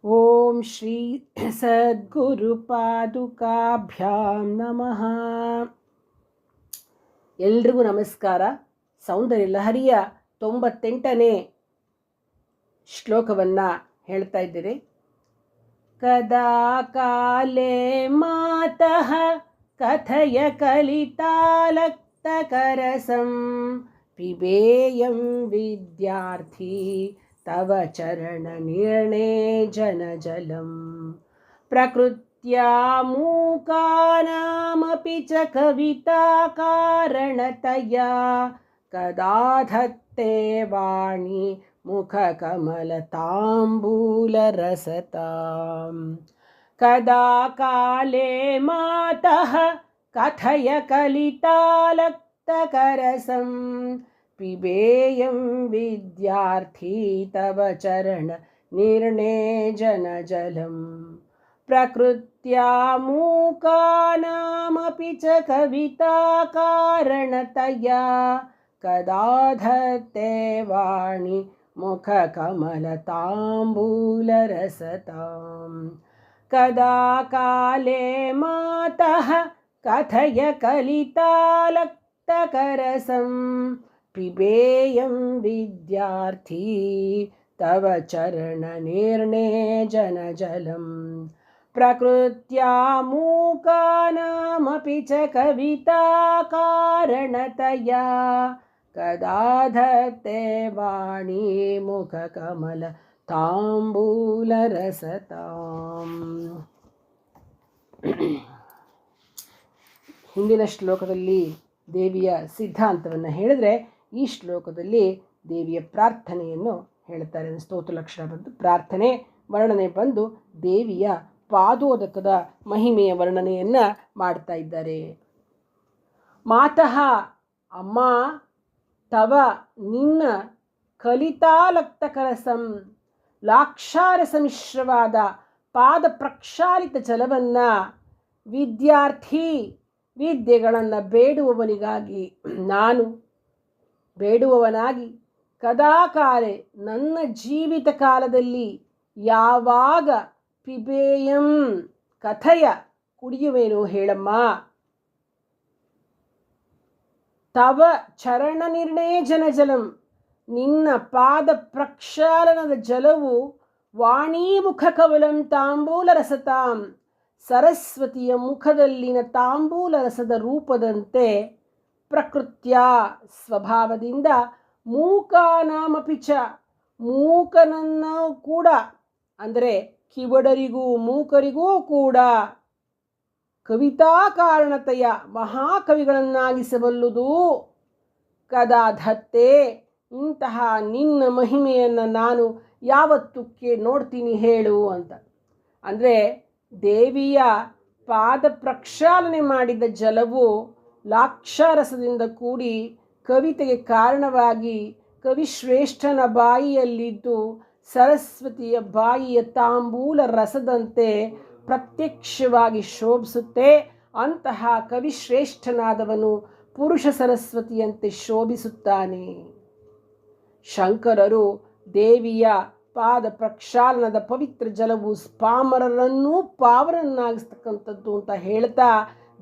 ಓಂ ಶ್ರೀ ಸದ್ಗುರು ಪಾದುಕಾಭ್ಯಾಂ ನಮಃ. ಎಲ್ರಿಗೂ ನಮಸ್ಕಾರ. ಸೌಂದರ್ಯ ಲಹರಿಯ 98ನೇ ಶ್ಲೋಕವನ್ನು ಹೇಳ್ತಾ ಇದ್ದೀರಿ. ಕದಾ ಕಾಲೇ ಮಾತಃ ಕಥಯ ಕಲಿತಾಲಕ್ತಕರಸಂ ಪಿಬೇಯಂ ವಿದ್ಯಾರ್ಥಿ ತವ ಚರಣ ನಿರ್ಣೇ ಜನಜಲಂ ಪ್ರಕೃತ್ಯಾ ಮೂಕಾನಾಮಪಿ ಚ ಕವಿತಾ ಕಾರಣತಯಾ ಕದಾ ಧತ್ತೆ ವಾಣಿ ಮುಖಕಮಲತಾಂಬೂಲರಸತಾಂ. ಕದಾ ಕಾಲೇ ಮಾತಃ ಕಥಯ ಕಲಿತಾಲಕ್ತಕರಸಂ ಪಿಬೇಯಂ ವಿದ್ಯಾರ್ಥಿ ತವ ಚರಣ ನಿರ್ಣೇ ಜನಜಲಂ ಪ್ರಕೃತ್ಯಾ ಮೂಕಾನಾಮಪಿ ಚ ಕವಿತಾ ಕಾರಣತಯಾ ಕದಾ ಧತ್ತೆ ವಾಣಿ ಮುಖಕಮಲತಾಂಬೂಲರಸತಾಂ. ಕದಾ ಕಾಲೇ ಮಾತಃ ಕಥಯ ಕಲಿತಾಲಕ್ತಕರಸಂ ಪಿಬೇಯಂ ವಿದ್ಯಾರ್ಥಿ ತವ ಚರಣ ನಿರ್ಣೇ ಜನಜಲಂ ಪ್ರಕೃತ್ಯಾ ಮೂಕಾನಾಮಪಿ ಚ ಕವಿತಾ ಕಾರಣತಯಾ ಕದಾ ಧತ್ತೆ ವಾಣಿ ಮುಖಕಮಲ ತಾಂಬೂಲರಸತಾಂ. ಹಿಂದಿನ ಶ್ಲೋಕದಲ್ಲಿ ದೇವಿಯ ಸಿದ್ಧಾಂತವನ್ನು ಹೇಳಿದರೆ, ಈ ಶ್ಲೋಕದಲ್ಲಿ ದೇವಿಯ ಪ್ರಾರ್ಥನೆಯನ್ನು ಹೇಳ್ತಾರೆ. ಸ್ತೋತ್ರ ಲಕ್ಷಣ ಬಂದು ಪ್ರಾರ್ಥನೆ ವರ್ಣನೆ ಬಂದು ದೇವಿಯ ಪಾದೋದಕದ ಮಹಿಮೆಯ ವರ್ಣನೆಯನ್ನು ಮಾಡ್ತಾ ಇದ್ದಾರೆ. ಮಾತಃ ಅಮ್ಮ, ತವ ನಿನ್ನ ಕಲಿತಾಲಕ್ತಕರಸಂ ಲಾಕ್ಷಾರಸ ಮಿಶ್ರವಾದ ಪಾದ ಪ್ರಕ್ಷಾಲಿತ ಜಲವನ್ನು ವಿದ್ಯಾರ್ಥಿ ವಿದ್ಯೆಗಳನ್ನು ಬೇಡುವವನಿಗಾಗಿ ನಾನು ಬೇಡುವವನಾಗಿ ಕದಾಕಾಲೆ ನನ್ನ ಜೀವಿತ ಕಾಲದಲ್ಲಿ ಯಾವಾಗ ಪಿಬೇಯಂ ಕಥಯ ಕುಡಿಯುವೇನು ಹೇಳಮ್ಮ. ತವ ಚರಣ ನಿರ್ಣಯ ಜನಜಲಂ ನಿನ್ನ ಪಾದ ಪ್ರಕ್ಷಾಲನದ ಜಲವು ವಾಣೀಮುಖ ಕವಲಂ ತಾಂಬೂಲ ರಸತಾಂ ಸರಸ್ವತಿಯ ಮುಖದಲ್ಲಿನ ತಾಂಬೂಲ ರಸದ ರೂಪದಂತೆ ಪ್ರಕೃತ್ಯ ಸ್ವಭಾವದಿಂದ ಮೂಕಾನಾಮಪಿ ಚ ಮೂಕನನ್ನು ಕೂಡ, ಅಂದರೆ ಕಿವಡರಿಗೂ ಮೂಕರಿಗೂ ಕೂಡ ಕವಿತಾ ಕಾರಣತೆಯ ಮಹಾಕವಿಗಳನ್ನಾಗಿಸಬಲ್ಲುದು. ಕದಾ ಧತ್ತೆ ಇಂತಹ ನಿನ್ನ ಮಹಿಮೆಯನ್ನು ನಾನು ಯಾವತ್ತು ನೋಡ್ತೀನಿ ಹೇಳು ಅಂತ. ಅಂದರೆ ದೇವಿಯ ಪಾದ ಪ್ರಕ್ಷಾಲನೆ ಮಾಡಿದ ಜಲವು ಲಾಕ್ಷಾರಸದಿಂದ ಕೂಡಿ ಕವಿತೆಗೆ ಕಾರಣವಾಗಿ ಕವಿಶ್ರೇಷ್ಠನ ಬಾಯಿಯಲ್ಲಿದ್ದು ಸರಸ್ವತಿಯ ಬಾಯಿಯ ತಾಂಬೂಲ ರಸದಂತೆ ಪ್ರತ್ಯಕ್ಷವಾಗಿ ಶೋಭಿಸುತ್ತೆ. ಅಂತಹ ಕವಿಶ್ರೇಷ್ಠನಾದವನು ಪುರುಷ ಸರಸ್ವತಿಯಂತೆ ಶೋಭಿಸುತ್ತಾನೆ. ಶಂಕರರು ದೇವಿಯ ಪಾದ ಪ್ರಕ್ಷಾಲನದ ಪವಿತ್ರ ಜಲವು ಪಾಮರರನ್ನೂ ಪಾವನನ್ನಾಗಿಸ್ತಕ್ಕಂಥದ್ದು ಅಂತ ಹೇಳ್ತಾ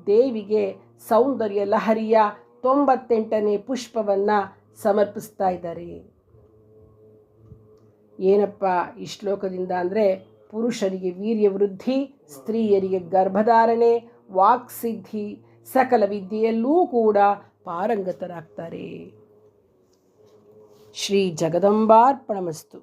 ದೇವಿಗೆ ಸೌಂದರ್ಯ ಲಹರಿಯ 98ನೇ ಪುಷ್ಪವನ್ನು ಸಮರ್ಪಿಸ್ತಾ ಇದ್ದಾರೆ. ಏನಪ್ಪ ಈ ಶ್ಲೋಕದಿಂದ ಅಂದರೆ, ಪುರುಷರಿಗೆ ವೀರ್ಯ ವೃದ್ಧಿ, ಸ್ತ್ರೀಯರಿಗೆ ಗರ್ಭಧಾರಣೆ, ವಾಕ್ಸಿದ್ಧಿ, ಸಕಲ ವಿದ್ಯೆಯಲ್ಲೂ ಕೂಡ ಪಾರಂಗತರಾಗ್ತಾರೆ. ಶ್ರೀ ಜಗದಂಬಾರ್ಪಣಮಸ್ತು.